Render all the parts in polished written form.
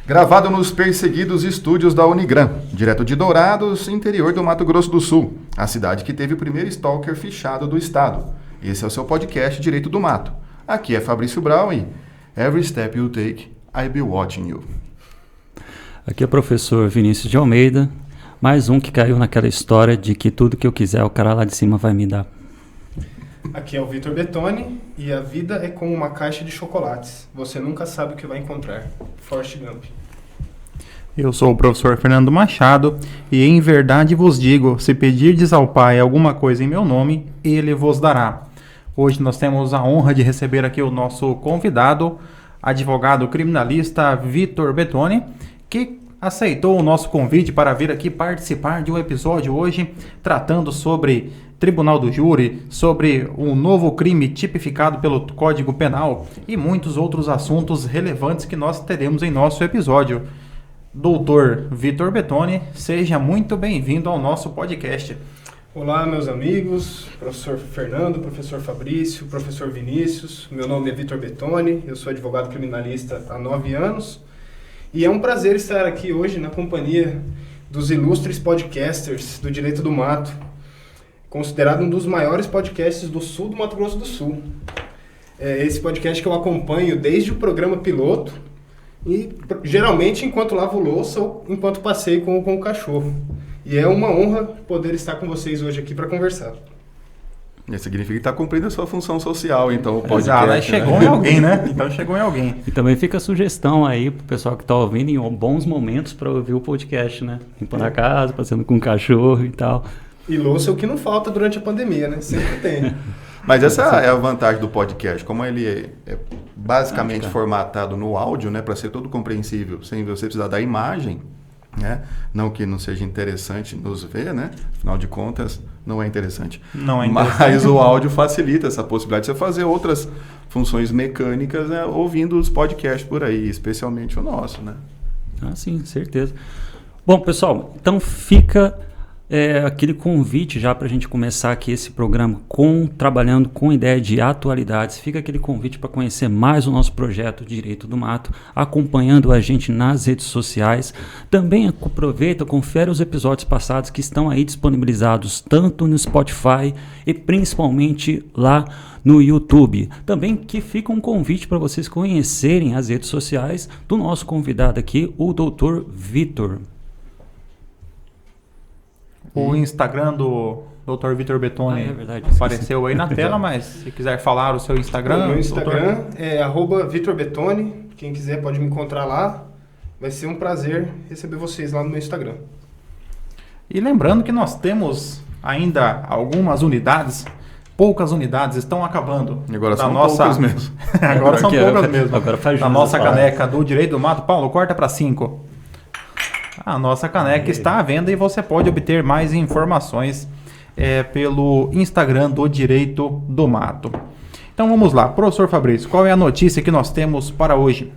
Gravado nos perseguidos estúdios da Unigran, direto de Dourados, interior do Mato Grosso do Sul, a cidade que teve o primeiro stalker fichado do estado. Esse é o seu podcast Direito do Mato. Aqui é Fabrício Brown e Every Step You Take, I'll Be Watching You. Aqui é o professor Vinícius de Almeida, mais um que caiu naquela história de que tudo que eu quiser o cara lá de cima vai me dar. Aqui é o Vitor Betoni e a vida é como uma caixa de chocolates. Você nunca sabe o que vai encontrar. Forrest Gump. Eu sou o professor Fernando Machado e em verdade vos digo, se pedirdes ao Pai alguma coisa em meu nome, Ele vos dará. Hoje nós temos a honra de receber aqui o nosso convidado, advogado criminalista Vitor Betoni, que aceitou o nosso convite para vir aqui participar de um episódio hoje tratando sobre Tribunal do Júri, sobre um novo crime tipificado pelo Código Penal e muitos outros assuntos relevantes que nós teremos em nosso episódio. Doutor Vitor Betoni, seja muito bem-vindo ao nosso podcast. Olá, meus amigos, professor Fernando, professor Fabrício, professor Vinícius. Meu nome é Vitor Betoni, eu sou advogado criminalista há 9 anos e é um prazer estar aqui hoje na companhia dos ilustres podcasters do Direito do Mato, considerado um dos maiores podcasts do sul do Mato Grosso do Sul. É esse podcast que eu acompanho desde o programa piloto e geralmente enquanto lavo louça ou enquanto passeio com o cachorro. E é uma honra poder estar com vocês hoje aqui para conversar. Isso significa que está cumprindo a sua função social, então o podcast. Exato, chegou em alguém, né? Então chegou em alguém. E também fica a sugestão aí pro pessoal que está ouvindo em bons momentos para ouvir o podcast, né? Limpando a casa, passeando com o cachorro e tal. E louça é o que não falta durante a pandemia, né? Sempre tem. Mas essa é a vantagem do podcast, como ele é basicamente formatado no áudio, né, para ser todo compreensível, sem você precisar da imagem, né? Não que não seja interessante nos ver, né? Afinal de contas, não é interessante. Não é interessante. Mas o áudio facilita essa possibilidade de você fazer outras funções mecânicas, né, ouvindo os podcasts por aí, especialmente o nosso, né? Ah, sim, certeza. Bom, pessoal, então fica aquele convite já para a gente começar aqui esse programa trabalhando com ideia de atualidades. Fica aquele convite para conhecer mais o nosso projeto Direito do Mato, acompanhando a gente nas redes sociais. Também aproveita, confere os episódios passados que estão aí disponibilizados tanto no Spotify e principalmente lá no YouTube. Também que fica um convite para vocês conhecerem as redes sociais do nosso convidado aqui, o Dr. Vitor. O Instagram do Dr. Vitor Betoni apareceu aí na tela, mas se quiser falar o seu Instagram... O meu Instagram é @VitorBetoni. Quem quiser pode me encontrar lá. Vai ser um prazer receber vocês lá no meu Instagram. E lembrando que nós temos ainda algumas unidades, poucas unidades estão acabando. Agora são poucas mesmo. Agora são poucas mesmo. Agora faz na nossa caneca do Direito do Mato. Paulo, corta para 5. A nossa caneca está à venda e você pode obter mais informações pelo Instagram do Direito do Mato. Então vamos lá, professor Fabrício, qual é a notícia que nós temos para hoje?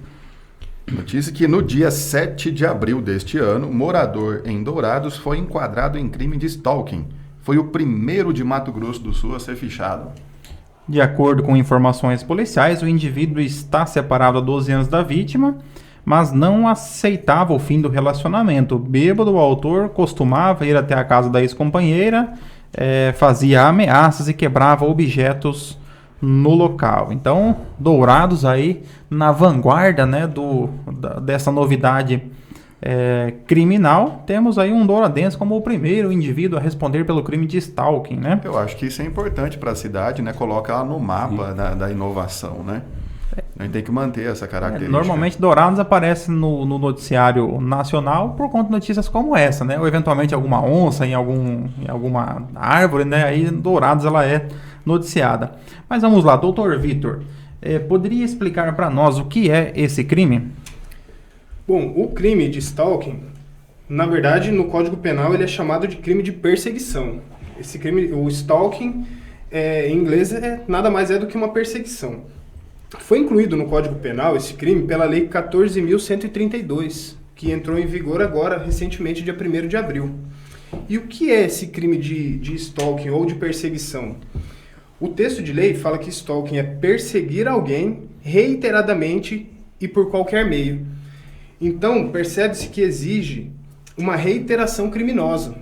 Notícia que no dia 7 de abril deste ano, morador em Dourados foi enquadrado em crime de stalking. Foi o primeiro de Mato Grosso do Sul a ser fichado. De acordo com informações policiais, o indivíduo está separado há 12 anos da vítima, mas não aceitava o fim do relacionamento. Bêbado, o autor costumava ir até a casa da ex-companheira, fazia ameaças e quebrava objetos no local. Então, Dourados aí na vanguarda, né, dessa novidade criminal, temos aí um douradense como o primeiro indivíduo a responder pelo crime de stalking, né? Eu acho que isso é importante para a cidade, né? Coloca ela no mapa da inovação, né? A gente tem que manter essa característica. Normalmente Dourados aparece no noticiário nacional por conta de notícias como essa, né? Ou eventualmente alguma onça em alguma árvore, né? Aí Dourados ela é noticiada. Mas vamos lá, doutor Vitor, poderia explicar para nós o que é esse crime? Bom, o crime de stalking, na verdade, no Código Penal ele é chamado de crime de perseguição. Esse crime, o stalking, em inglês, nada mais é do que uma perseguição. Foi incluído no Código Penal esse crime pela Lei 14.132, que entrou em vigor agora, recentemente, dia 1º de abril. E o que é esse crime de stalking ou de perseguição? O texto de lei fala que stalking é perseguir alguém reiteradamente e por qualquer meio. Então, percebe-se que exige uma reiteração criminosa.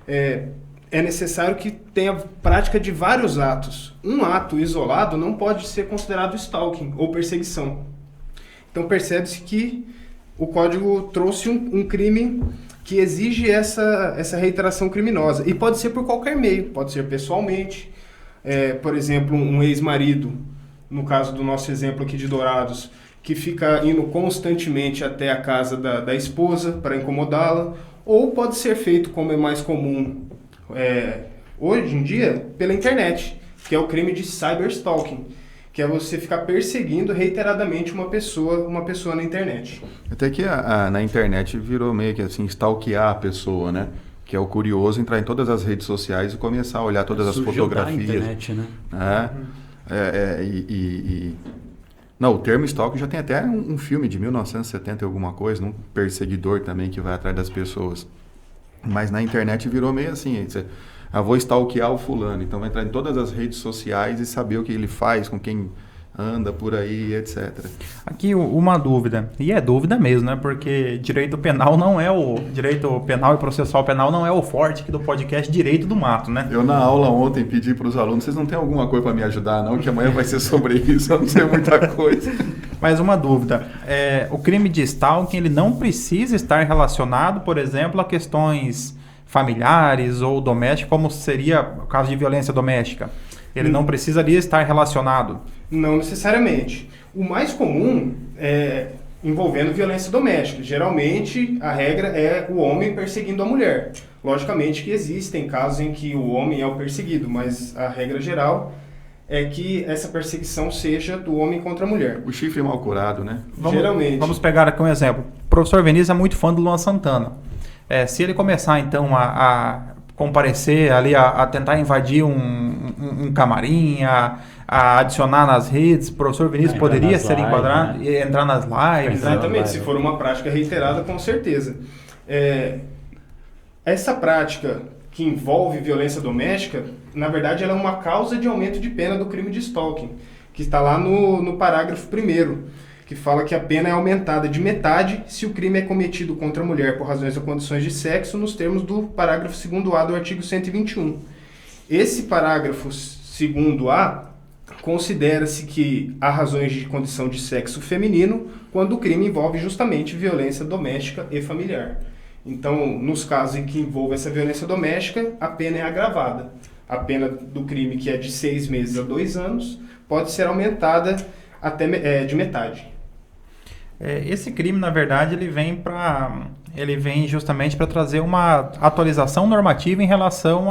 É necessário que tenha prática de vários atos. Um ato isolado não pode ser considerado stalking ou perseguição. Então, percebe-se que o Código trouxe um crime que exige essa reiteração criminosa. E pode ser por qualquer meio, pode ser pessoalmente. Por exemplo, um ex-marido, no caso do nosso exemplo aqui de Dourados, que fica indo constantemente até a casa da esposa para incomodá-la, ou pode ser feito, como é mais comum hoje em dia, pela internet, que é o crime de cyberstalking, que é você ficar perseguindo reiteradamente uma pessoa na internet. Até que na internet virou meio que assim, stalkear a pessoa, né? Que é o curioso entrar em todas as redes sociais e começar a olhar todas as fotografias. Internet, né? Não, o termo stalking já tem até um filme de 1970 e alguma coisa, um perseguidor também que vai atrás das pessoas. Mas na internet virou meio assim, vou stalkear o fulano, então vai entrar em todas as redes sociais e saber o que ele faz, com quem anda por aí, etc. Aqui uma dúvida, e é dúvida mesmo, né? Porque direito penal e processual penal não é o forte aqui do podcast Direito do Mato, né? Eu na aula ontem pedi para os alunos, vocês não têm alguma coisa para me ajudar não, que amanhã vai ser sobre isso, eu não sei muita coisa. Mas uma dúvida, o crime de stalking, ele não precisa estar relacionado, por exemplo, a questões familiares ou domésticas, como seria o caso de violência doméstica. Ele não precisaria estar relacionado. Não necessariamente. O mais comum é envolvendo violência doméstica. Geralmente, a regra é o homem perseguindo a mulher. Logicamente que existem casos em que o homem é o perseguido, mas a regra geral é que essa perseguição seja do homem contra a mulher. O chifre mal curado, né? Geralmente. Vamos pegar aqui um exemplo. O professor Vinícius é muito fã do Luan Santana. Se ele começar, então, a comparecer ali, a tentar invadir um camarim, a adicionar nas redes, o professor Vinícius poderia ser enquadrado, né? Entrar nas lives. Exatamente, se for uma prática reiterada, com certeza. Essa prática que envolve violência doméstica, na verdade, ela é uma causa de aumento de pena do crime de stalking, que está lá no parágrafo 1º, que fala que a pena é aumentada de metade se o crime é cometido contra a mulher por razões ou condições de sexo, nos termos do parágrafo 2º-A do artigo 121. Esse parágrafo 2º-A considera-se que há razões de condição de sexo feminino quando o crime envolve justamente violência doméstica e familiar. Então, nos casos em que envolve essa violência doméstica, a pena é agravada. A pena do crime, que é de 6 meses a 2 anos, pode ser aumentada até de metade. Esse crime, na verdade, ele vem justamente para trazer uma atualização normativa em relação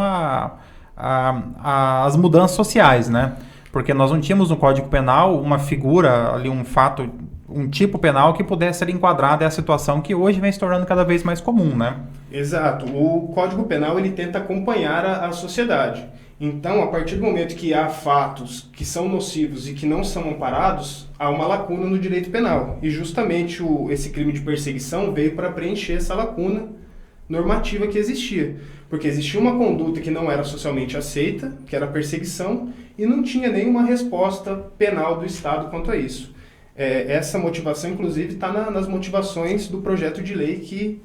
às mudanças sociais, né? Porque nós não tínhamos no Código Penal uma figura, ali um fato, um tipo penal que pudesse ser enquadrado à situação que hoje vem se tornando cada vez mais comum, né? Exato. O Código Penal ele tenta acompanhar a sociedade. Então, a partir do momento que há fatos que são nocivos e que não são amparados, há uma lacuna no direito penal. E justamente esse crime de perseguição veio para preencher essa lacuna normativa que existia. Porque existia uma conduta que não era socialmente aceita, que era a perseguição, e não tinha nenhuma resposta penal do Estado quanto a isso. Essa motivação, inclusive, está nas motivações do projeto de lei que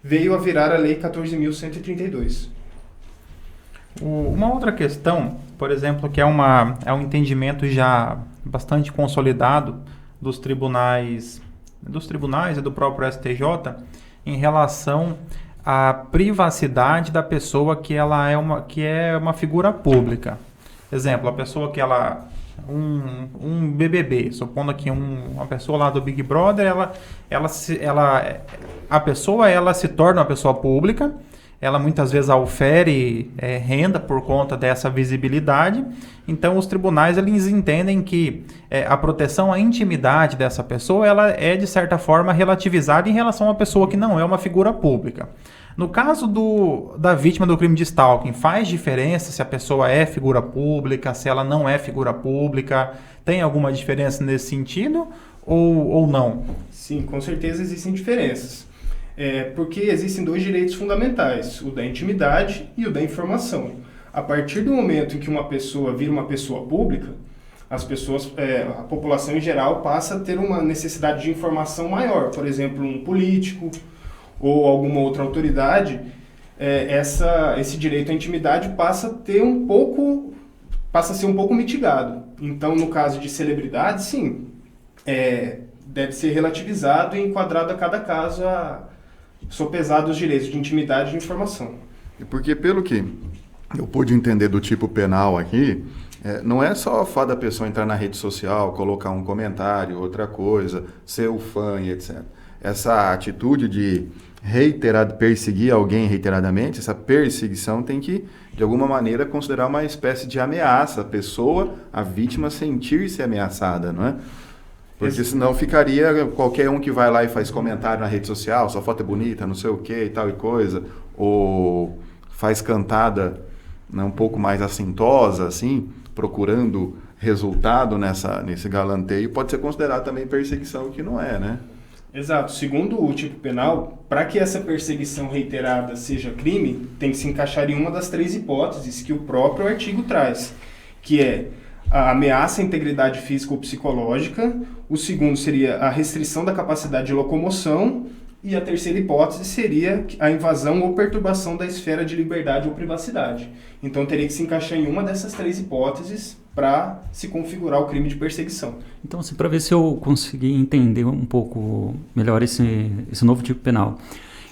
veio a virar a Lei 14.132. Uma outra questão, por exemplo, que é um entendimento já bastante consolidado dos tribunais e do próprio STJ em relação à privacidade da pessoa que é uma figura pública. Exemplo, a pessoa que um BBB, supondo que uma pessoa lá do Big Brother, a pessoa se torna uma pessoa pública. Ela muitas vezes ofere renda por conta dessa visibilidade. Então, os tribunais eles entendem que a proteção à intimidade dessa pessoa ela é, de certa forma, relativizada em relação a uma pessoa que não é uma figura pública. No caso da vítima do crime de stalking, faz diferença se a pessoa é figura pública, se ela não é figura pública? Tem alguma diferença nesse sentido ou não? Sim, com certeza existem diferenças. Porque existem 2 direitos fundamentais, o da intimidade e o da informação. A partir do momento em que uma pessoa vira uma pessoa pública, as pessoas, a população em geral passa a ter uma necessidade de informação maior. Por exemplo, um político ou alguma outra autoridade, esse direito à intimidade passa a ser um pouco mitigado. Então, no caso de celebridade, sim, deve ser relativizado e enquadrado a cada caso, sopesado os direitos de intimidade e de informação. Porque pelo que eu pude entender do tipo penal aqui, não é só o fato da pessoa entrar na rede social, colocar um comentário, outra coisa, ser o fã e etc. Essa atitude de perseguir alguém reiteradamente, essa perseguição tem que, de alguma maneira, considerar uma espécie de ameaça. A vítima sentir-se ameaçada, não é? Porque senão ficaria qualquer um que vai lá e faz comentário na rede social, sua foto é bonita, não sei o que e tal e coisa, ou faz cantada, né, um pouco mais assintosa, assim, procurando resultado nesse galanteio, pode ser considerado também perseguição, que não é, né? Exato. Segundo o tipo penal, para que essa perseguição reiterada seja crime, tem que se encaixar em uma das 3 hipóteses que o próprio artigo traz, que é a ameaça à integridade física ou psicológica, o segundo seria a restrição da capacidade de locomoção, e a terceira hipótese seria a invasão ou perturbação da esfera de liberdade ou privacidade. Então teria que se encaixar em uma dessas 3 hipóteses para se configurar o crime de perseguição. Então, assim, para ver se eu consegui entender um pouco melhor esse novo tipo penal.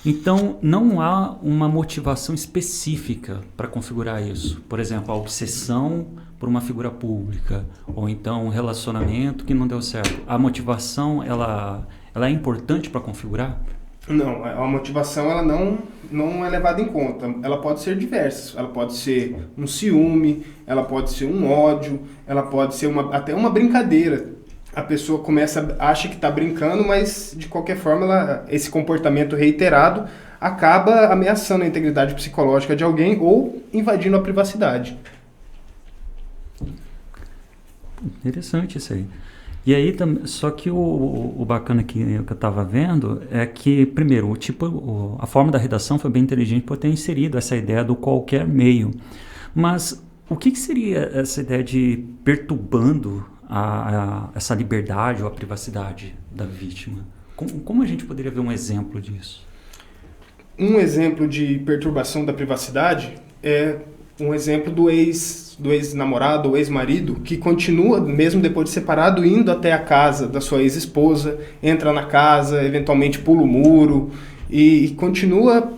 Então, não há uma motivação específica para configurar isso. Por exemplo, a obsessão por uma figura pública, ou então um relacionamento que não deu certo. A motivação, ela é importante para configurar? Não, a motivação ela não é levada em conta. Ela pode ser diversas. Ela pode ser um ciúme, ela pode ser um ódio, ela pode ser até uma brincadeira. A pessoa acha que está brincando, mas de qualquer forma esse comportamento reiterado acaba ameaçando a integridade psicológica de alguém ou invadindo a privacidade. Interessante isso aí. E aí, só que o bacana que eu estava vendo é que, primeiro, a forma da redação foi bem inteligente por ter inserido essa ideia do qualquer meio. Mas o que seria essa ideia de perturbando essa liberdade ou a privacidade da vítima? Como a gente poderia ver um exemplo disso? Um exemplo de perturbação da privacidade é um exemplo do ex-namorado ou ex-marido que continua, mesmo depois de separado, indo até a casa da sua ex-esposa, entra na casa, eventualmente pula o muro e continua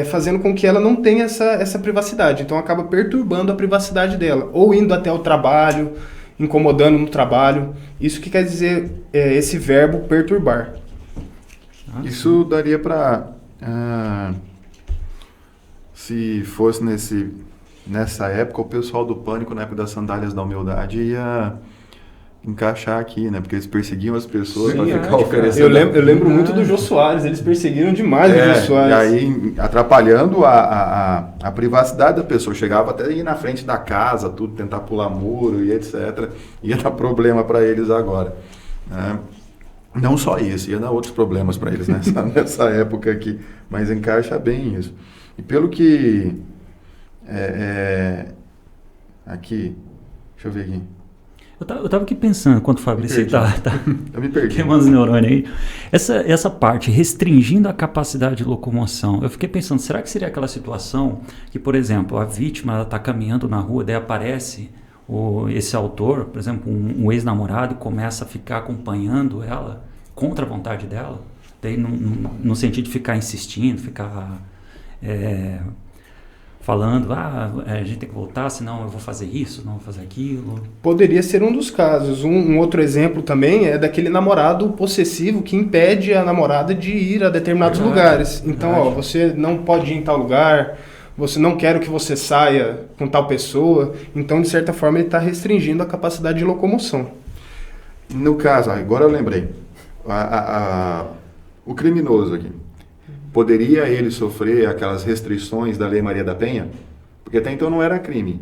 fazendo com que ela não tenha essa privacidade. Então acaba perturbando a privacidade dela, ou indo até o trabalho, incomodando no trabalho. Isso que quer dizer esse verbo perturbar. Isso daria para... se fosse nessa época, o pessoal do Pânico, na época das sandálias da humildade, ia encaixar aqui, né? Porque eles perseguiam as pessoas para ficar oferecendo... Eu lembro muito do Jô Soares, eles perseguiram demais o Jô Soares. E aí, atrapalhando a privacidade da pessoa. Chegava até ir na frente da casa, tudo, tentar pular muro e etc. Ia dar problema para eles agora, né? Não só isso, ia dar outros problemas para eles nessa época aqui, mas encaixa bem isso. E pelo que... aqui, deixa eu ver aqui. Eu estava aqui pensando, enquanto o Fabrício tá eu me perdi. Queimando os neurônios aí. Essa parte, restringindo a capacidade de locomoção, eu fiquei pensando, será que seria aquela situação que, por exemplo, a vítima está caminhando na rua, daí aparece esse autor, por exemplo, um ex-namorado, e começa a ficar acompanhando ela contra a vontade dela, daí no sentido de ficar insistindo, ficar falando, a gente tem que voltar, senão eu vou fazer isso, não vou fazer aquilo. Poderia ser um dos casos. Um outro exemplo também é daquele namorado possessivo que impede a namorada de ir a determinados lugares. Então, você não pode ir em tal lugar, você não quer que você saia com tal pessoa. Então, de certa forma, ele está restringindo a capacidade de locomoção. No caso, agora eu lembrei, o criminoso aqui, poderia ele sofrer aquelas restrições da Lei Maria da Penha? Porque até então não era crime,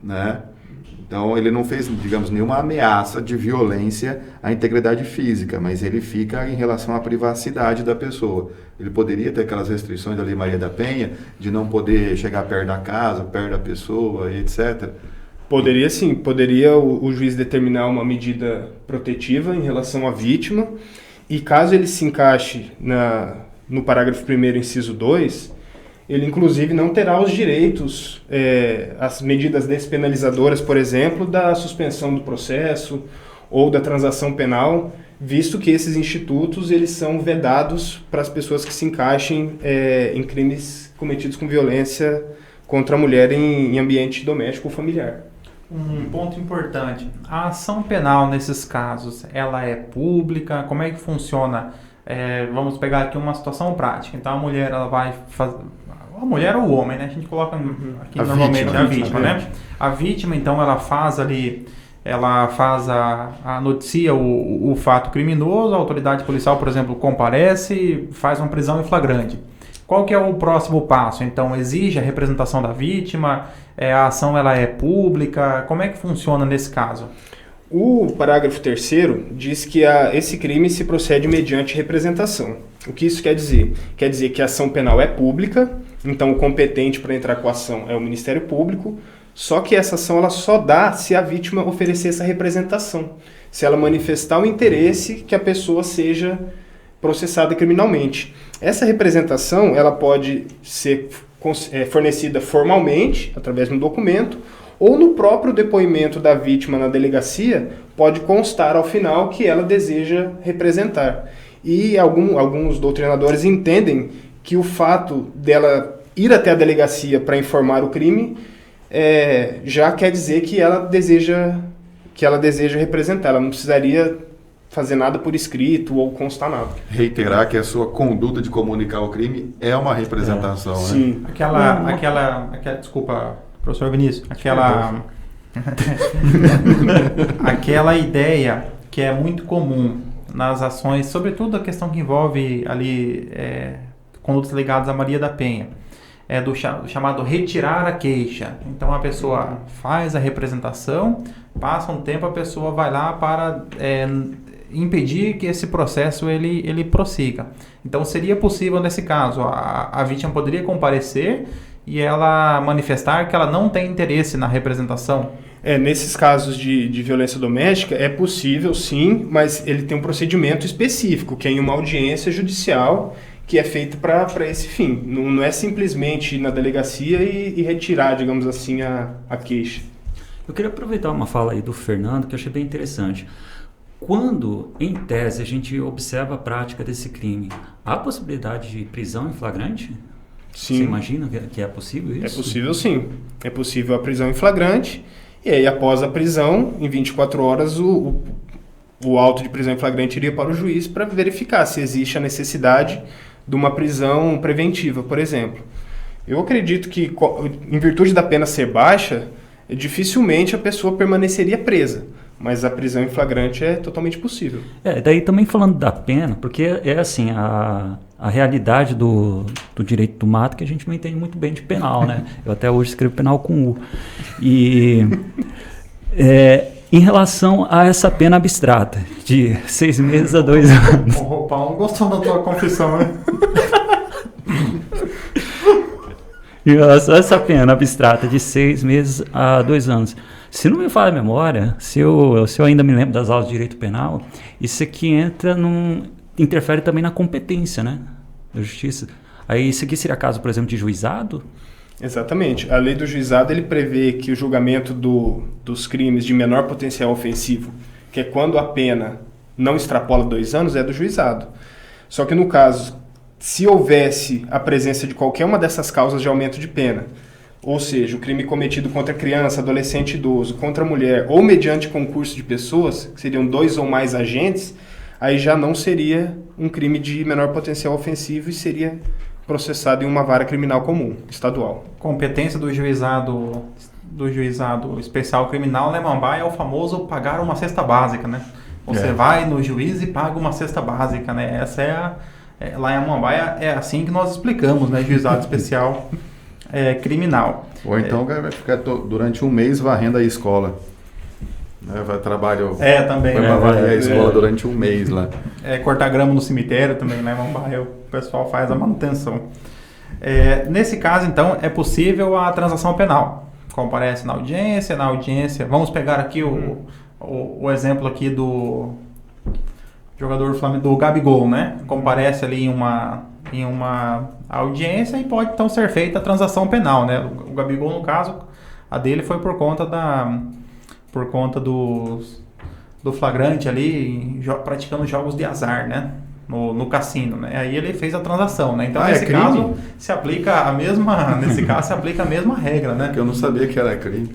né? Então ele não fez, digamos, nenhuma ameaça de violência à integridade física, mas ele fica em relação à privacidade da pessoa. Ele poderia ter aquelas restrições da Lei Maria da Penha, de não poder chegar perto da casa, perto da pessoa, etc. Poderia sim, poderia o juiz determinar uma medida protetiva em relação à vítima, e caso ele se encaixe no parágrafo 1º, inciso 2, ele inclusive não terá os direitos, as medidas despenalizadoras, por exemplo, da suspensão do processo ou da transação penal, visto que esses institutos eles são vedados para as pessoas que se encaixem em crimes cometidos com violência contra a mulher em ambiente doméstico ou familiar. Um ponto importante, a ação penal nesses casos, ela é pública? Como é que funciona? Vamos pegar aqui uma situação prática. Então a mulher, ela vai fazer... A mulher ou o homem, né? A gente coloca aqui normalmente a vítima, né? A vítima, então, ela faz ali... Ela faz noticia o fato criminoso, a autoridade policial, por exemplo, comparece, faz uma prisão em flagrante. Qual que é o próximo passo? Então, exige a representação da vítima, a ação ela é pública, como é que funciona nesse caso? O parágrafo 3º diz que esse crime se procede mediante representação. O que isso quer dizer? Quer dizer que a ação penal é pública, então o competente para entrar com a ação é o Ministério Público, só que essa ação ela só dá se a vítima oferecer essa representação, se ela manifestar o interesse que a pessoa seja processada criminalmente. Essa representação ela pode ser fornecida formalmente, através de um documento, ou no próprio depoimento da vítima na delegacia, pode constar ao final que ela deseja representar. E alguns doutrinadores entendem que o fato dela ir até a delegacia para informar o crime já quer dizer que ela deseja representar. Ela não precisaria fazer nada por escrito ou constar nada. Reiterar que a sua conduta de comunicar o crime é uma representação, né? Sim. Desculpa, professor Vinícius, aquela ideia que é muito comum nas ações, sobretudo a questão que envolve ali condutas ligadas a Maria da Penha, do chamado retirar a queixa. Então a pessoa faz a representação, passa um tempo, a pessoa vai lá para impedir que esse processo ele prossiga. Então seria possível nesse caso, a vítima poderia comparecer e ela manifestar que ela não tem interesse na representação? Nesses casos de violência doméstica é possível sim, mas ele tem um procedimento específico, que é em uma audiência judicial, que é feito para esse fim. Não é simplesmente ir na delegacia e retirar, digamos assim, a queixa. Eu queria aproveitar uma fala aí do Fernando, que eu achei bem interessante. Quando, em tese, a gente observa a prática desse crime, há possibilidade de prisão em flagrante? Sim. Você imagina que é possível isso? É possível sim. É possível a prisão em flagrante, e aí após a prisão, em 24 horas, o auto de prisão em flagrante iria para o juiz para verificar se existe a necessidade de uma prisão preventiva, por exemplo. Eu acredito que, em virtude da pena ser baixa, dificilmente a pessoa permaneceria presa, mas a prisão em flagrante é totalmente possível. Daí também falando da pena, porque assim, a realidade do direito do mato que a gente não entende muito bem de penal, né? Eu até hoje escrevo penal com U. E em relação a essa pena abstrata, de 6 meses a 2 anos. O Paulo gostou da tua confissão, né? Em relação a essa pena abstrata de 6 meses a 2 anos. Se não me falha a memória, se eu ainda me lembro das aulas de direito penal, isso aqui interfere também na competência, né, da justiça. Aí isso aqui seria caso, por exemplo, de juizado? Exatamente. A lei do juizado ele prevê que o julgamento dos crimes de menor potencial ofensivo, que é quando a pena não extrapola 2 anos, é do juizado. Só que no caso, se houvesse a presença de qualquer uma dessas causas de aumento de pena, ou seja, o crime cometido contra criança, adolescente, idoso, contra mulher, ou mediante concurso de pessoas, que seriam 2 ou mais agentes, aí já não seria um crime de menor potencial ofensivo e seria processado em uma vara criminal comum, estadual. Competência do juizado especial criminal, né, Mambá, é o famoso pagar uma cesta básica, né? Você vai no juiz e paga uma cesta básica, né? Essa lá em Amambaia é assim que nós explicamos, né? Juizado especial criminal. Ou então vai ficar durante um mês varrendo a escola. Vai trabalho. Também. Vai varrer a escola durante um mês lá. Cortar grama no cemitério também, né? O pessoal faz a manutenção. Nesse caso, então, é possível a transação penal. comparece na audiência, vamos pegar aqui o exemplo aqui do jogador do Flamengo, do Gabigol, né? Comparece ali em uma audiência e pode então ser feita a transação penal, né? O Gabigol, no caso, a dele foi por conta do flagrante ali, praticando jogos de azar, né? No cassino, né? Aí ele fez a transação, né? Então, nesse caso, se aplica a mesma regra, né? Porque eu não sabia que era crime.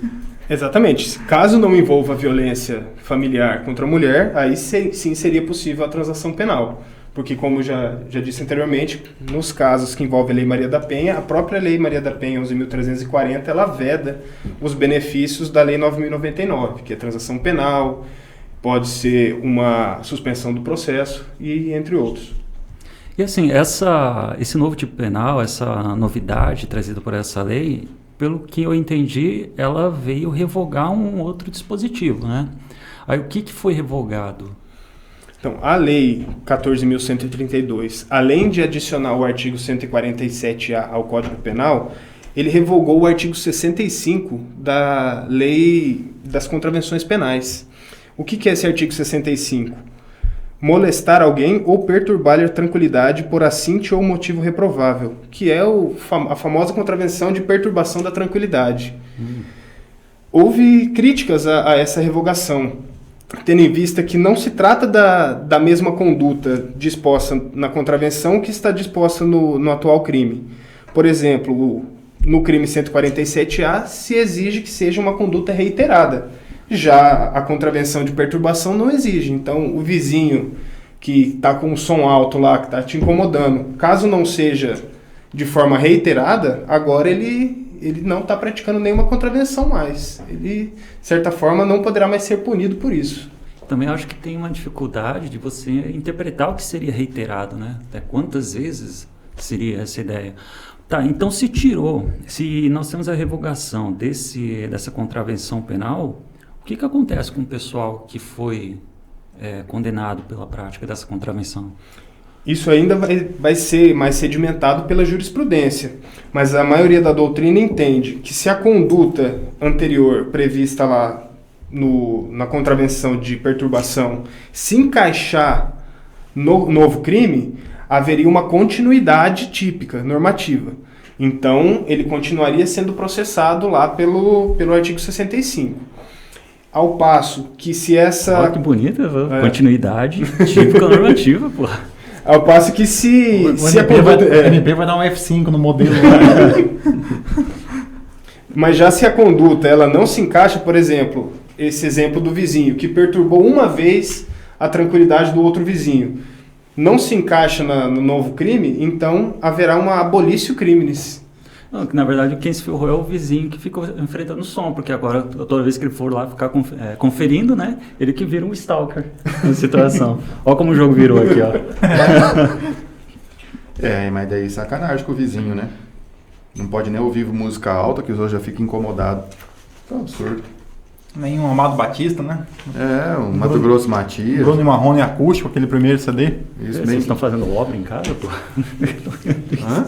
Exatamente. Caso não envolva violência familiar contra a mulher, aí sim seria possível a transação penal. Porque, como já disse anteriormente, nos casos que envolvem a Lei Maria da Penha, a própria Lei Maria da Penha 11.340, ela veda os benefícios da Lei 9.099, que é transação penal, pode ser uma suspensão do processo e entre outros. E assim, esse novo tipo penal, essa novidade trazida por essa lei, pelo que eu entendi, ela veio revogar um outro dispositivo, né? Aí o que foi revogado? Então, a Lei 14.132, além de adicionar o artigo 147A ao Código Penal, ele revogou o artigo 65 da Lei das Contravenções Penais. O que é esse artigo 65? Molestar alguém ou perturbar-lhe a tranquilidade por assinte ou motivo reprovável, que é a famosa contravenção de perturbação da tranquilidade. Houve críticas a essa revogação, tendo em vista que não se trata da mesma conduta disposta na contravenção que está disposta no atual crime. Por exemplo, no crime 147A se exige que seja uma conduta reiterada. Já a contravenção de perturbação não exige. Então, o vizinho que está com um som alto lá, que está te incomodando, caso não seja de forma reiterada, agora ele não está praticando nenhuma contravenção mais. Ele, de certa forma, não poderá mais ser punido por isso. Também acho que tem uma dificuldade de você interpretar o que seria reiterado, né? Até quantas vezes seria essa ideia. Tá, então se nós temos a revogação dessa contravenção penal, o que acontece com o pessoal que foi condenado pela prática dessa contravenção? Isso ainda vai ser mais sedimentado pela jurisprudência, mas a maioria da doutrina entende que se a conduta anterior prevista lá na contravenção de perturbação se encaixar no novo crime, haveria uma continuidade típica, normativa. Então, ele continuaria sendo processado lá pelo artigo 65. Ao passo que se essa... Olha que bonita, continuidade típica normativa, pô. Ao passo que se o MP vai dar um F5 no modelo. Mas já se a conduta ela não se encaixa, por exemplo, esse exemplo do vizinho, que perturbou uma vez a tranquilidade do outro vizinho, não se encaixa no novo crime, então haverá uma abolício criminis. Não, na verdade, quem se ferrou é o vizinho que ficou enfrentando o som, porque agora, toda vez que ele for lá ficar conferindo, né, ele que vira um stalker na situação. Olha como o jogo virou aqui, ó. Mas daí sacanagem com o vizinho, né? Não pode nem ouvir música alta, que os outros já ficam incomodados. Tá absurdo. Nem um Amado Batista, né? Um Mato Grosso Matias. Bruno e Marrone acústico, aquele primeiro CD. Isso Vocês estão fazendo obra em casa, pô? Hã?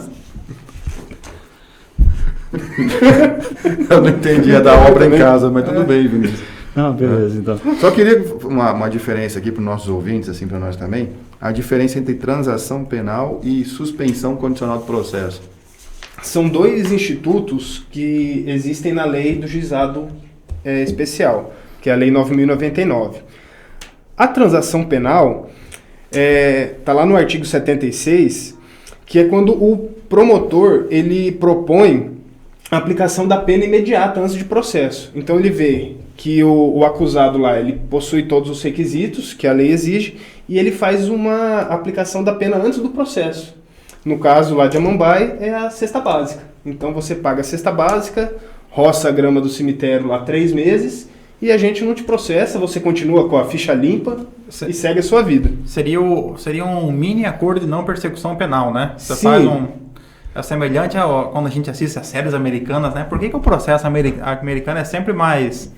Eu não entendi a da obra em casa, mas tudo bem, Vinícius. Não, beleza, então. Só queria uma diferença aqui para os nossos ouvintes, assim, para nós também. A diferença entre transação penal e suspensão condicional do processo. São dois institutos que existem na lei do juizado especial, que é a Lei 9.099. A transação penal está lá no artigo 76, que é quando o promotor ele propõe a aplicação da pena imediata antes de processo. Então ele vê que o acusado lá ele possui todos os requisitos que a lei exige e ele faz uma aplicação da pena antes do processo. No caso lá de Amambai é a cesta básica. Então você paga a cesta básica, roça a grama do cemitério lá 3 meses e a gente não te processa, você continua com a ficha limpa e segue a sua vida. Seria um mini acordo de não persecução penal, né? Você Sim. faz é semelhante a quando a gente assiste as séries americanas, né? Por que o processo americano é sempre mais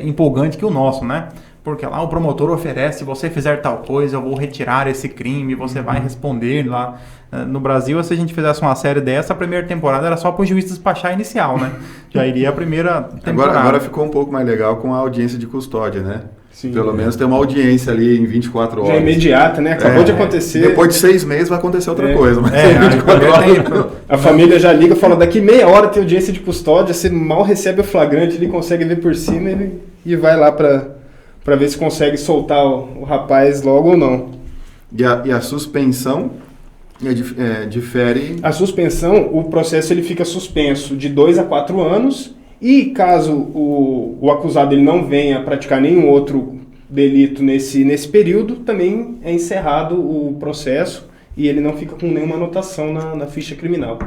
empolgante que o nosso, né? porque lá o promotor oferece, se você fizer tal coisa, eu vou retirar esse crime, você vai responder lá. No Brasil, se a gente fizesse uma série dessa, a primeira temporada era só para o juiz despachar inicial, né? Já iria a primeira temporada. Agora ficou um pouco mais legal com a audiência de custódia, né? Sim. Pelo menos tem uma audiência ali em 24 horas. Já é imediata, né? Acabou de acontecer. Depois de 6 meses vai acontecer outra coisa. Mas A família já liga e fala, daqui meia hora tem audiência de custódia, você mal recebe o flagrante, ele consegue ver por cima e vai lá para ver se consegue soltar o rapaz logo ou não. E a suspensão difere... A suspensão, o processo ele fica suspenso de 2 a 4 anos e caso o acusado ele não venha praticar nenhum outro delito nesse período, também é encerrado o processo e ele não fica com nenhuma anotação na ficha criminal.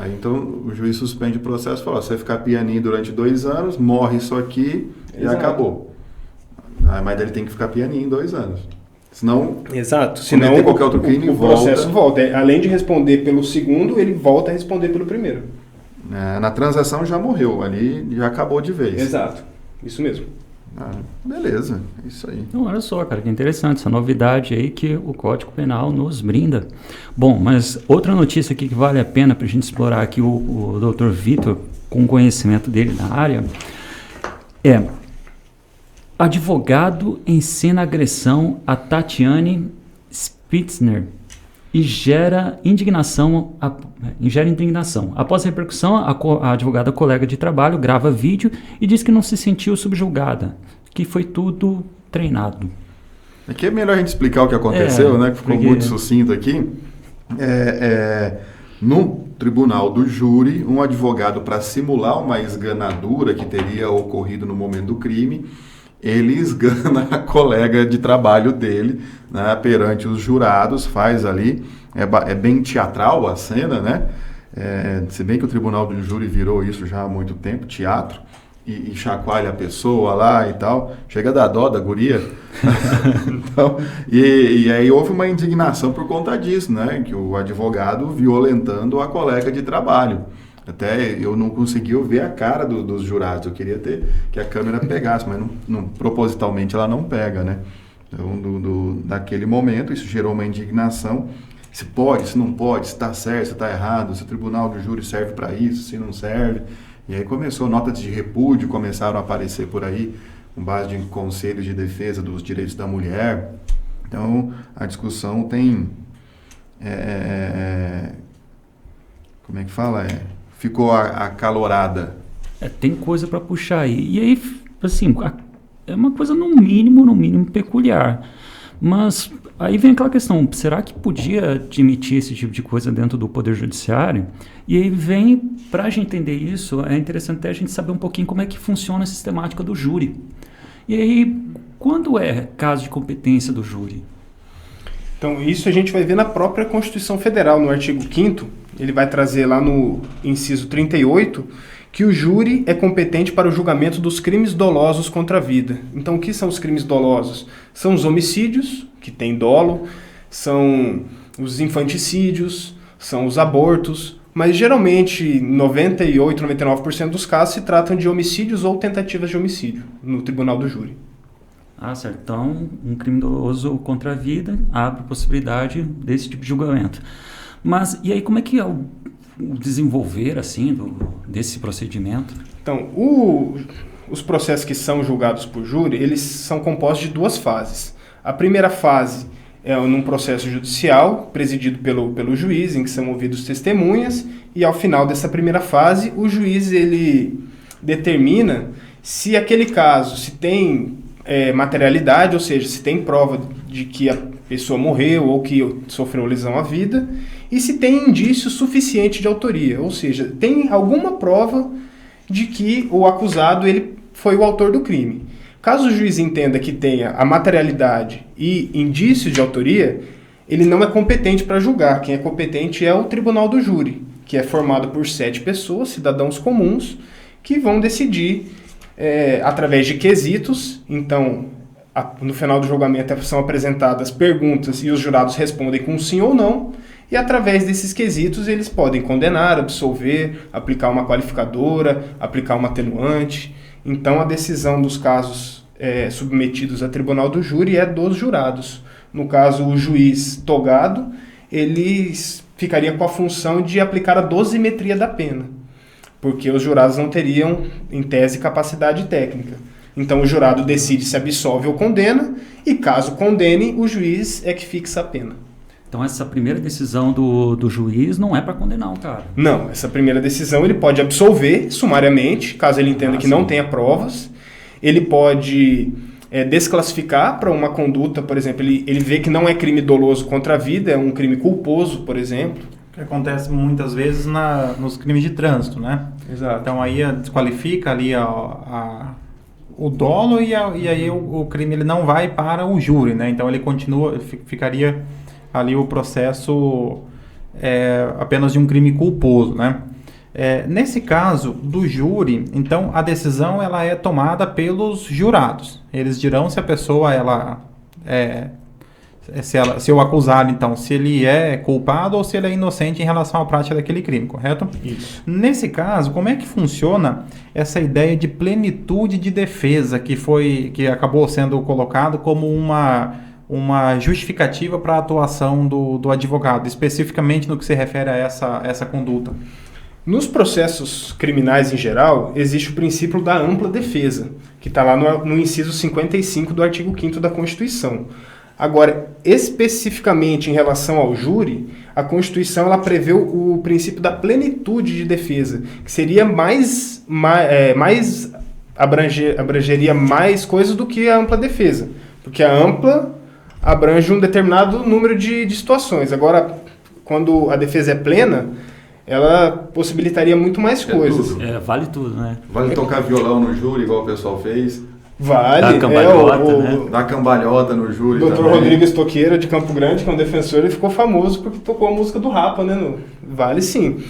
Então o juiz suspende o processo e fala, você vai ficar pianinho durante 2 anos, morre isso aqui e acabou. Mas ele tem que ficar pianinho 2 anos. Senão, Senão qualquer outro crime, o processo volta. Além de responder pelo segundo, ele volta a responder pelo primeiro. Na transação já morreu, ali já acabou de vez. Exato, isso mesmo. Beleza, isso aí. Então, olha só, cara, que interessante, essa novidade aí que o Código Penal nos brinda. Bom, mas outra notícia aqui que vale a pena para a gente explorar aqui o Dr. Vitor, com o conhecimento dele na área, é: advogado ensina agressão a Tatiane Spitzner e gera indignação. Após a repercussão, a advogada colega de trabalho grava vídeo e diz que não se sentiu subjugada, que foi tudo treinado. Aqui é melhor a gente explicar o que aconteceu, né? Que ficou muito sucinto aqui. No tribunal do júri, um advogado, para simular uma esganadura que teria ocorrido no momento do crime, ele esgana a colega de trabalho dele, né, perante os jurados, faz ali, é bem teatral a cena, né? Se bem que o tribunal do júri virou isso já há muito tempo, teatro, e chacoalha a pessoa lá e tal, chega a dar dó da guria. Então, e aí houve uma indignação por conta disso, né? Que o advogado violentando a colega de trabalho. Até eu não consegui ver a cara dos jurados, eu queria que a câmera pegasse, mas propositalmente ela não pega, né? Então, naquele momento, isso gerou uma indignação, se pode, se não pode, se está certo, se está errado, se o tribunal do júri serve para isso, se não serve. E aí começou, notas de repúdio começaram a aparecer por aí, com base de conselhos de defesa dos direitos da mulher. Então, a discussão tem... como é que fala? Ficou acalorada. Tem coisa para puxar aí. E aí, assim, é uma coisa no mínimo peculiar. Mas aí vem aquela questão, será que podia admitir esse tipo de coisa dentro do Poder Judiciário? E aí vem, para a gente entender isso, é interessante até a gente saber um pouquinho como é que funciona a sistemática do júri. E aí, quando é caso de competência do júri? Então, isso a gente vai ver na própria Constituição Federal, no artigo 5º, ele vai trazer lá no inciso 38, que o júri é competente para o julgamento dos crimes dolosos contra a vida. Então, o que são os crimes dolosos? São os homicídios, que tem dolo, são os infanticídios, são os abortos, mas geralmente 98, 99% dos casos se tratam de homicídios ou tentativas de homicídio no tribunal do júri. Certo. Então, um crime doloso contra a vida abre possibilidade desse tipo de julgamento. Mas, e aí, como é que é o desenvolver, assim, desse procedimento? Então, os processos que são julgados por júri, eles são compostos de 2 fases. A primeira fase é num processo judicial, presidido pelo juiz, em que são ouvidos testemunhas, e ao final dessa primeira fase, o juiz ele determina se aquele caso, se tem materialidade, ou seja, se tem prova de que a pessoa morreu ou que sofreu lesão à vida, e se tem indício suficiente de autoria, ou seja, tem alguma prova de que o acusado ele foi o autor do crime. Caso o juiz entenda que tenha a materialidade e indícios de autoria, ele não é competente para julgar. Quem é competente é o tribunal do júri, que é formado por 7 pessoas, cidadãos comuns, que vão decidir através de quesitos. Então, no final do julgamento são apresentadas perguntas e os jurados respondem com sim ou não, e através desses quesitos eles podem condenar, absolver, aplicar uma qualificadora, aplicar uma atenuante. Então a decisão dos casos submetidos a tribunal do júri é dos jurados. No caso, o juiz togado, ele ficaria com a função de aplicar a dosimetria da pena, porque os jurados não teriam, em tese, capacidade técnica. Então, o jurado decide se absolve ou condena, e caso condene, o juiz é que fixa a pena. Então, essa primeira decisão do juiz não é para condenar o cara? Não, essa primeira decisão ele pode absolver sumariamente, caso ele entenda que não tenha provas. Ele pode desclassificar para uma conduta, por exemplo, ele vê que não é crime doloso contra a vida, é um crime culposo, por exemplo. Que acontece muitas vezes nos crimes de trânsito, né? Exato. Então aí desqualifica ali o dolo e aí o crime ele não vai para o júri, né? Então ele continua, ficaria ali o processo apenas de um crime culposo, né? Nesse caso do júri, então a decisão ela é tomada pelos jurados. Eles dirão se a pessoa se o acusado, então, se ele é culpado ou se ele é inocente em relação à prática daquele crime, correto? Isso. Nesse caso, como é que funciona essa ideia de plenitude de defesa que acabou sendo colocado como uma justificativa para a atuação do advogado, especificamente no que se refere a essa conduta? Nos processos criminais em geral, existe o princípio da ampla defesa, que está lá no inciso 55 do artigo 5º da Constituição. Agora, especificamente em relação ao júri, a Constituição ela prevê o princípio da plenitude de defesa, que seria abrangeria mais coisas do que a ampla defesa, porque a ampla abrange um determinado número de situações. Agora, quando a defesa é plena, ela possibilitaria muito mais coisas. Tudo. Vale tudo, né? Vale tocar violão no júri, igual o pessoal fez. Vale. Dá cambalhota, né? Dá cambalhota no júri O Dr. também. Rodrigues Toqueira, de Campo Grande, que é um defensor, ele ficou famoso porque tocou a música do Rapa, né? Vale sim.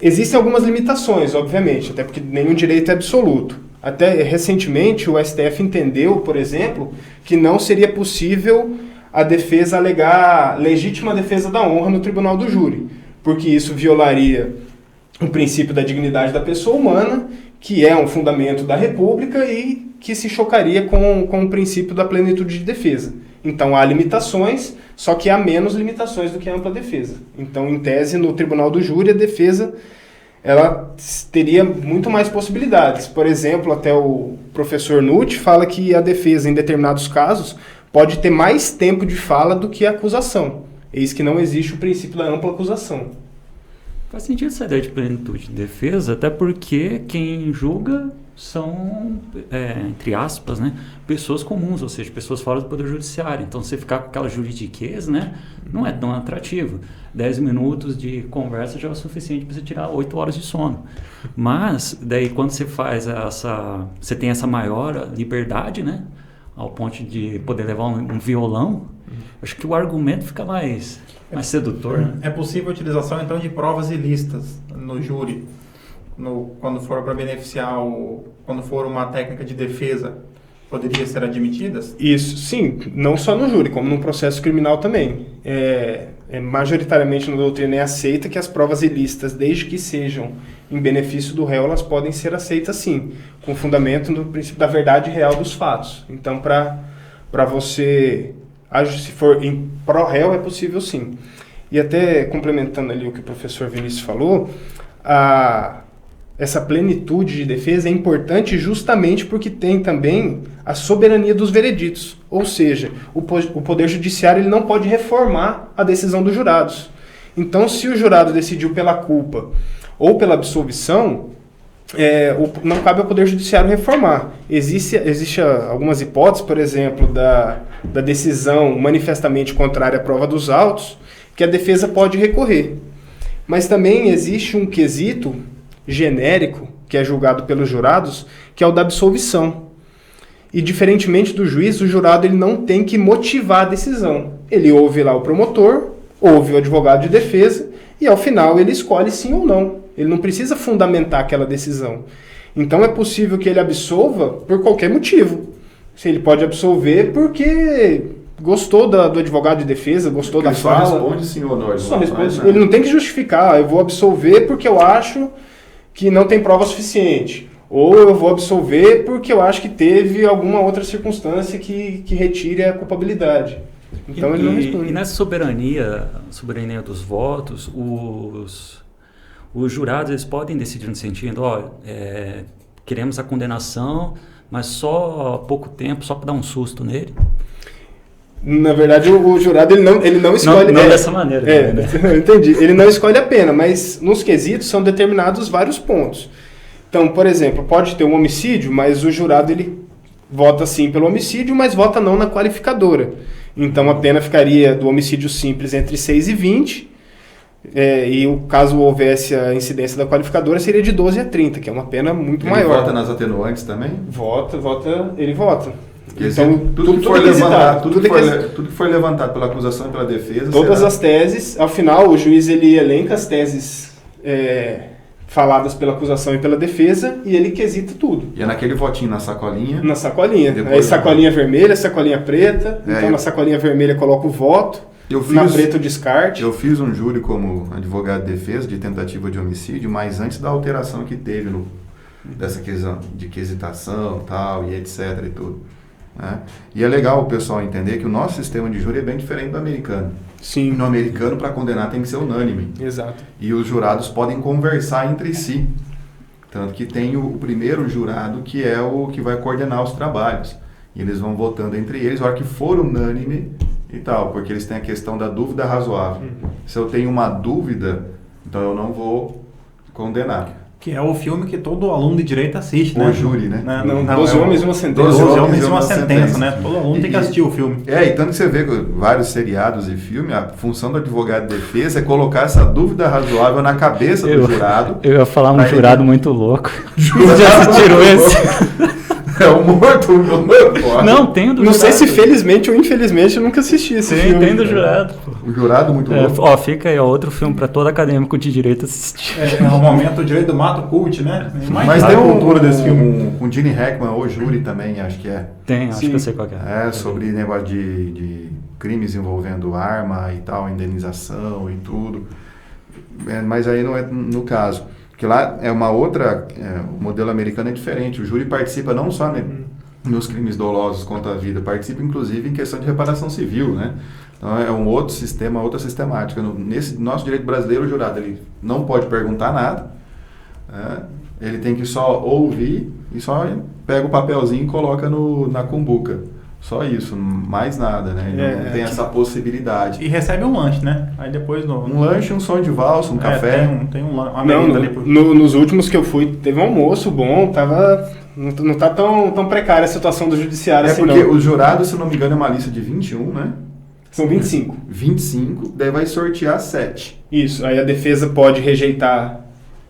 Existem algumas limitações, obviamente, até porque nenhum direito é absoluto. Até recentemente o STF entendeu, por exemplo, que não seria possível a defesa alegar legítima defesa da honra no tribunal do júri, porque isso violaria o princípio da dignidade da pessoa humana, que é um fundamento da República e que se chocaria com o princípio da plenitude de defesa. Então há limitações, só que há menos limitações do que a ampla defesa. Então, em tese, no tribunal do júri, a defesa ela teria muito mais possibilidades. Por exemplo, até o professor Nutt fala que a defesa, em determinados casos, pode ter mais tempo de fala do que a acusação. Eis que não existe o princípio da ampla acusação. Faz sentido essa ideia de plenitude de defesa, até porque quem julga são, entre aspas, né, pessoas comuns, ou seja, pessoas fora do Poder Judiciário. Então, você ficar com aquela juridiquez, né, não é tão atrativo. 10 minutos de conversa já é o suficiente para você tirar 8 horas de sono. Mas, daí, quando você faz você tem essa maior liberdade, né, ao ponto de poder levar um violão, acho que o argumento fica mais sedutor. Né? É possível a utilização, então, de provas ilícitas no júri, quando for para beneficiar, quando for uma técnica de defesa, poderia ser admitidas? Isso, sim, não só no júri, como no processo criminal também. Majoritariamente na doutrina é aceita que as provas ilícitas, desde que sejam em benefício do réu, elas podem ser aceitas sim, com fundamento no princípio da verdade real dos fatos. Então, para você, se for em pró-réu, é possível sim. E até complementando ali o que o professor Vinícius falou, essa plenitude de defesa é importante justamente porque tem também a soberania dos vereditos. Ou seja, o Poder Judiciário ele não pode reformar a decisão dos jurados. Então, se o jurado decidiu pela culpa ou pela absolvição, não cabe ao Poder Judiciário reformar. Existem algumas hipóteses, por exemplo, da decisão manifestamente contrária à prova dos autos, que a defesa pode recorrer. Mas também existe um quesito genérico, que é julgado pelos jurados, que é o da absolvição. E, diferentemente do juiz, o jurado ele não tem que motivar a decisão. Ele ouve lá o promotor, ouve o advogado de defesa, e ao final ele escolhe sim ou não. Ele não precisa fundamentar aquela decisão. Então é possível que ele absolva por qualquer motivo. Ele pode absolver porque gostou do advogado de defesa, gostou da fala. Só responde sim ou não. Ele não tem que justificar. Eu vou absolver porque eu acho que não tem prova suficiente. ou eu vou absolver porque eu acho que teve alguma outra circunstância que retire a culpabilidade. Então ele não responde. E nessa soberania dos votos, os jurados eles podem decidir no sentido, queremos a condenação, mas só há pouco tempo, só para dar um susto nele? Na verdade, o jurado ele não escolhe... Não dessa maneira. Né? Eu entendi. Ele não escolhe a pena, mas nos quesitos são determinados vários pontos. Então, por exemplo, pode ter um homicídio, mas o jurado ele vota sim pelo homicídio, mas vota não na qualificadora. Então, a pena ficaria do homicídio simples entre 6 e 20, e caso houvesse a incidência da qualificadora, seria de 12 a 30, que é uma pena muito maior. Ele vota nas atenuantes também? Ele vota. Então, tudo que for levantado pela acusação e pela defesa... Todas as teses, ao final, o juiz ele elenca as teses faladas pela acusação e pela defesa, e ele quesita tudo. E é naquele votinho na sacolinha? Na sacolinha. Aí sacolinha vermelha, sacolinha preta. Então na sacolinha vermelha coloca o voto, na preta o descarte. Eu fiz um júri como advogado de defesa de tentativa de homicídio, mas antes da alteração que teve dessa questão de quesitação tal, e etc. e tudo. Né? E é legal o pessoal entender que o nosso sistema de júri é bem diferente do americano. Sim. No americano, para condenar, tem que ser unânime. Exato. E os jurados podem conversar entre si. Tanto que tem o primeiro jurado, que é o que vai coordenar os trabalhos. E eles vão votando entre eles, a hora que for unânime e tal, porque eles têm a questão da dúvida razoável. Se eu tenho uma dúvida, então eu não vou condenar. Que é o filme que todo aluno de direito assiste, né? O júri, né? Não, 12 homens e uma sentença. 12 homens e uma sentença, né? Todo aluno tem que assistir o filme. E tanto que você vê vários seriados e filmes, a função do advogado de defesa é colocar essa dúvida razoável na cabeça do jurado. Eu ia falar um jurado muito louco. Já assistiram esse? É o morto. Não, tem o do Não jurado. sei se felizmente ou infelizmente eu nunca assisti esse filme. Tem do jurado. O jurado muito louco. Fica aí outro filme para todo acadêmico de direito assistir. É um momento o direito do mato cult, né? Mas tem cultura desse filme com Gene Hackman, o júri também, acho que é. Tem, acho que eu sei qual que é. É, sobre negócio de crimes envolvendo arma e tal, indenização e tudo. Mas aí não é no caso. Porque lá é uma outra, o modelo americano é diferente. O júri participa não só nos crimes dolosos contra a vida, participa inclusive em questão de reparação civil, né? Então é um outro sistema, outra sistemática. Nesse nosso direito brasileiro, o jurado ele não pode perguntar nada, ele tem que só ouvir e só pega o papelzinho e coloca na cumbuca. Só isso, mais nada, né? Não tem essa possibilidade. E recebe um lanche, né? Aí depois um lanche, um som de valsa, um café. Tem uma merenda ali. Nos últimos que eu fui, teve um almoço bom, não tá tão precária a situação do judiciário assim, porque não. os jurados, se não me engano, é uma lista de 21, né? São 25. 25, daí vai sortear 7. Isso, aí a defesa pode rejeitar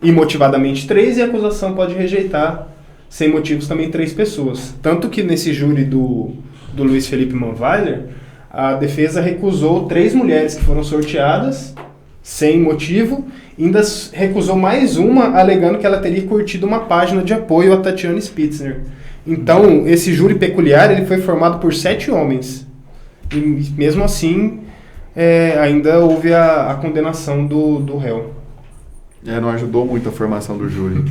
imotivadamente 3 e a acusação pode rejeitar sem motivos também 3 pessoas. Tanto que nesse júri do Luiz Felipe Manweiler, a defesa recusou 3 mulheres que foram sorteadas sem motivo, ainda recusou mais uma alegando que ela teria curtido uma página de apoio a Tatiana Spitzner. Então, esse júri peculiar ele foi formado por 7 homens. E mesmo assim, ainda houve a condenação do réu. Não ajudou muito a formação do júri.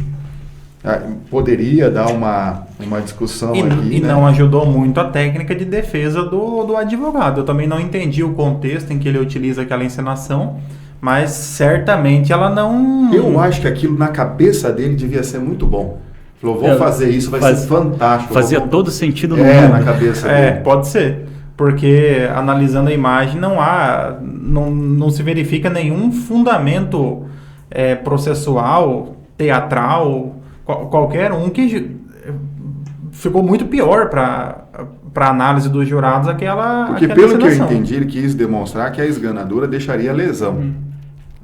Poderia dar uma discussão aqui, e né? não ajudou muito a técnica de defesa do advogado. Eu também não entendi o contexto em que ele utiliza aquela encenação, mas certamente ela não... Eu acho que aquilo na cabeça dele devia ser muito bom. Falou, vou fazer isso, vai ser fantástico. Fazia todo sentido no mundo. Na cabeça dele. Pode ser. Porque analisando a imagem não se verifica nenhum fundamento processual, teatral, qualquer um que ficou muito pior para análise dos jurados porque pelo que eu entendi, ele quis demonstrar que a esganadura deixaria lesão.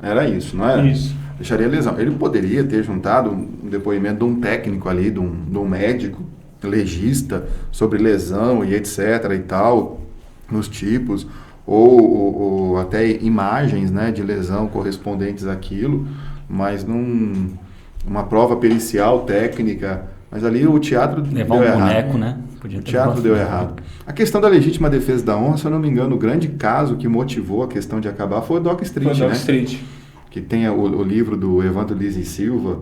Era isso, não era? Isso. Deixaria lesão. Ele poderia ter juntado um depoimento de um técnico ali, de um médico, legista, sobre lesão e etc e tal, nos tipos, ou até imagens, né, de lesão correspondentes àquilo, mas uma prova pericial, técnica, mas ali o teatro levar deu um errado. boneco, né? O teatro deu errado. A questão da legítima defesa da honra, se eu não me engano, o grande caso que motivou a questão de acabar foi o Doc Street, Street. Que tem o livro do Evandro Liz e Silva,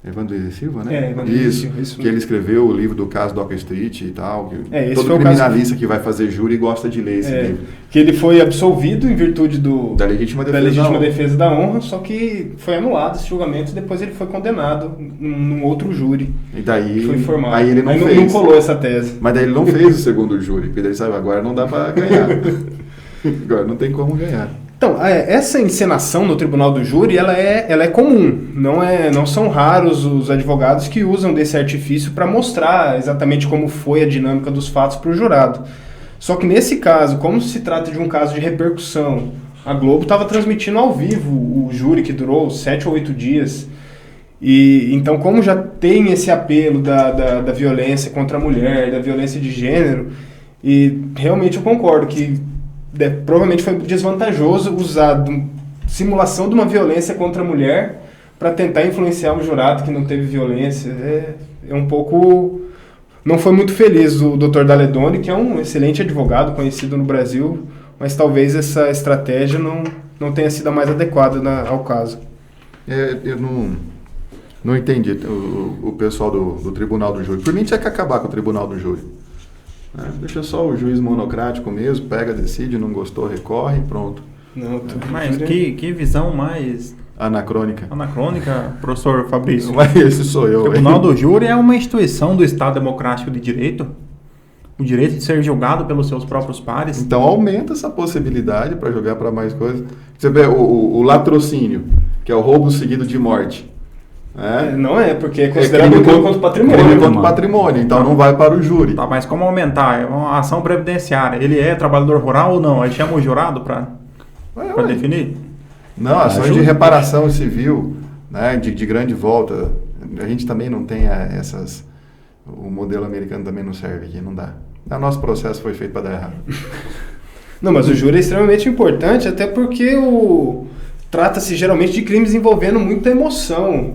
Evandro Silva, né? Evandro Silva, isso que ele escreveu o livro do caso Docker Street e tal. Esse todo foi criminalista caso... que vai fazer júri gosta de ler esse livro. Que ele foi absolvido em virtude da legítima defesa da honra, só que foi anulado esse julgamento e depois ele foi condenado num outro júri. E daí foi formado. Aí ele não colou essa tese. Mas daí ele não fez o segundo júri, porque ele sabe, agora não dá para ganhar. Agora não tem como ganhar. Então, essa encenação no tribunal do júri, ela é comum. Não são raros os advogados que usam desse artifício para mostrar exatamente como foi a dinâmica dos fatos para o jurado. Só que nesse caso, como se trata de um caso de repercussão, a Globo estava transmitindo ao vivo o júri, que durou 7 ou 8 dias. E então, como já tem esse apelo da violência contra a mulher, da violência de gênero, e realmente eu concordo que provavelmente foi desvantajoso usar simulação de uma violência contra a mulher para tentar influenciar um jurado que não teve violência. É um pouco... Não foi muito feliz o Dr. Daledoni, que é um excelente advogado conhecido no Brasil, mas talvez essa estratégia não tenha sido a mais adequada ao caso. Eu não entendi o pessoal do Tribunal do Júri. Por mim tinha que acabar com o Tribunal do Júri. Deixa só o juiz monocrático mesmo, pega, decide, não gostou, recorre e pronto. Mas que visão mais... Anacrônica, professor Fabrício. Mas esse sou eu. O Tribunal do Júri é uma instituição do Estado Democrático de Direito. O direito de ser julgado pelos seus próprios pares. Então aumenta essa possibilidade para jogar para mais coisas. Você vê o latrocínio, que é o roubo seguido de morte. Não porque é considerado crime contra o patrimônio. Crime contra o patrimônio, então não vai para o júri. Tá, mas como aumentar? É uma ação previdenciária. Ele é trabalhador rural ou não? Aí chama o jurado para definir? Não, ações de reparação civil, né, de grande volta. A gente também não tem essas... O modelo americano também não serve aqui, não dá. O nosso processo foi feito para dar errado. Não, mas o júri é extremamente importante, até porque trata-se geralmente de crimes envolvendo muita emoção.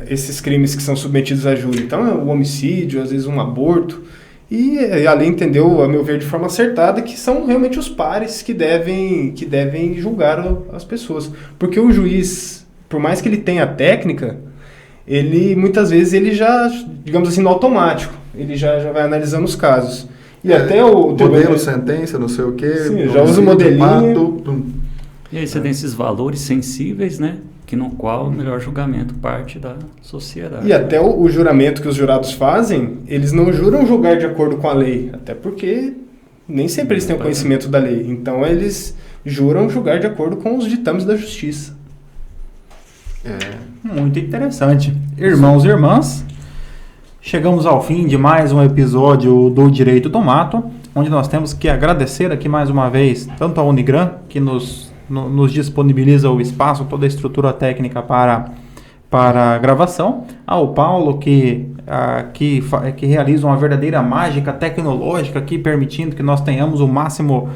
Esses crimes que são submetidos a júri. Então, o homicídio, às vezes um aborto. E ali entendeu, a meu ver, de forma acertada, que são realmente os pares que devem julgar as pessoas. Porque o juiz, por mais que ele tenha a técnica, muitas vezes ele já, digamos assim, no automático, ele já vai analisando os casos. E até o modelo, sentença, não sei o quê. Sim, já usa o modelinho. E aí você tem esses valores sensíveis, né? Que no qual o melhor julgamento parte da sociedade. E até o juramento que os jurados fazem, eles não juram julgar de acordo com a lei, até porque nem sempre eles têm o conhecimento da lei. Então eles juram julgar de acordo com os ditames da justiça. Muito interessante. Irmãos e irmãs, chegamos ao fim de mais um episódio do Direito do Mato, onde nós temos que agradecer aqui mais uma vez tanto a Unigran, que nos disponibiliza o espaço, toda a estrutura técnica para a gravação, ao Paulo, que realiza uma verdadeira mágica tecnológica aqui, permitindo que nós tenhamos o máximo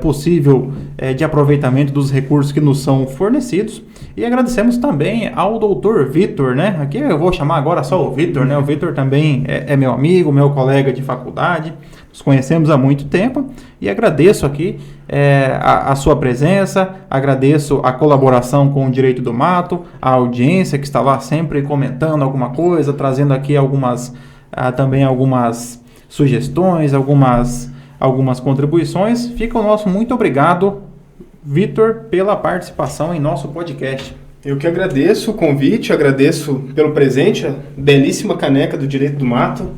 possível de aproveitamento dos recursos que nos são fornecidos. E agradecemos também ao Dr. Vitor, né? Aqui eu vou chamar agora só o Vitor, né? O Vitor também é meu amigo, meu colega de faculdade. Nos conhecemos há muito tempo e agradeço aqui a sua presença, agradeço a colaboração com o Direito do Mato, a audiência que está lá sempre comentando alguma coisa, trazendo aqui também algumas sugestões, algumas contribuições. Fica o nosso muito obrigado, Vitor, pela participação em nosso podcast. Eu que agradeço o convite, agradeço pelo presente, a belíssima caneca do Direito do Mato.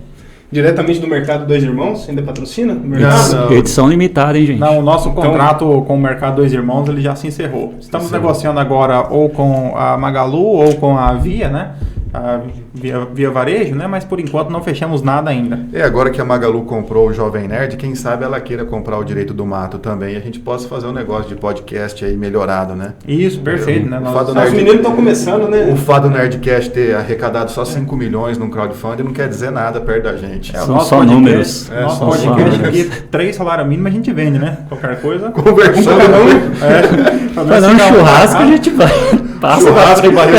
Diretamente do Mercado Dois Irmãos, ainda patrocina? Não. Edição limitada, hein, gente? Não, o nosso contrato com o Mercado Dois Irmãos, ele já se encerrou. Estamos negociando agora ou com a Magalu ou com a Via, né? Via Varejo, né? Mas por enquanto não fechamos nada ainda. Agora que a Magalu comprou o Jovem Nerd, quem sabe ela queira comprar o Direito do Mato também. A gente possa fazer um negócio de podcast aí melhorado, né? Isso, perfeito, né? Os meninos estão começando, né? O fato do Nerdcast ter arrecadado só 5 milhões no crowdfunding não quer dizer nada perto da gente. São só números. Nosso podcast aqui, 3 salários mínimos a gente vende, né? Qualquer coisa. Conversando. Fazer um churrasco a gente vai. Passa churrasco e barriga.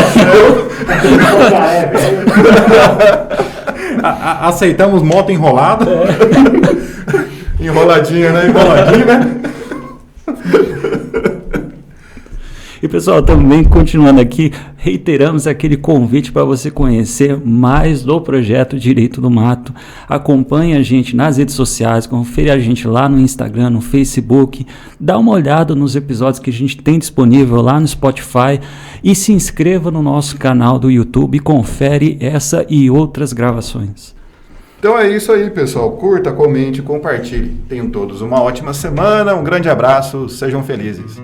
Aceitamos moto enrolada. Enroladinha, né? Enroladinha, né? E pessoal, também continuando aqui, reiteramos aquele convite para você conhecer mais do projeto Direito do Mato. Acompanhe a gente nas redes sociais, confere a gente lá no Instagram, no Facebook, dá uma olhada nos episódios que a gente tem disponível lá no Spotify e se inscreva no nosso canal do YouTube e confere essa e outras gravações. Então é isso aí, pessoal. Curta, comente, compartilhe. Tenham todos uma ótima semana, um grande abraço, sejam felizes.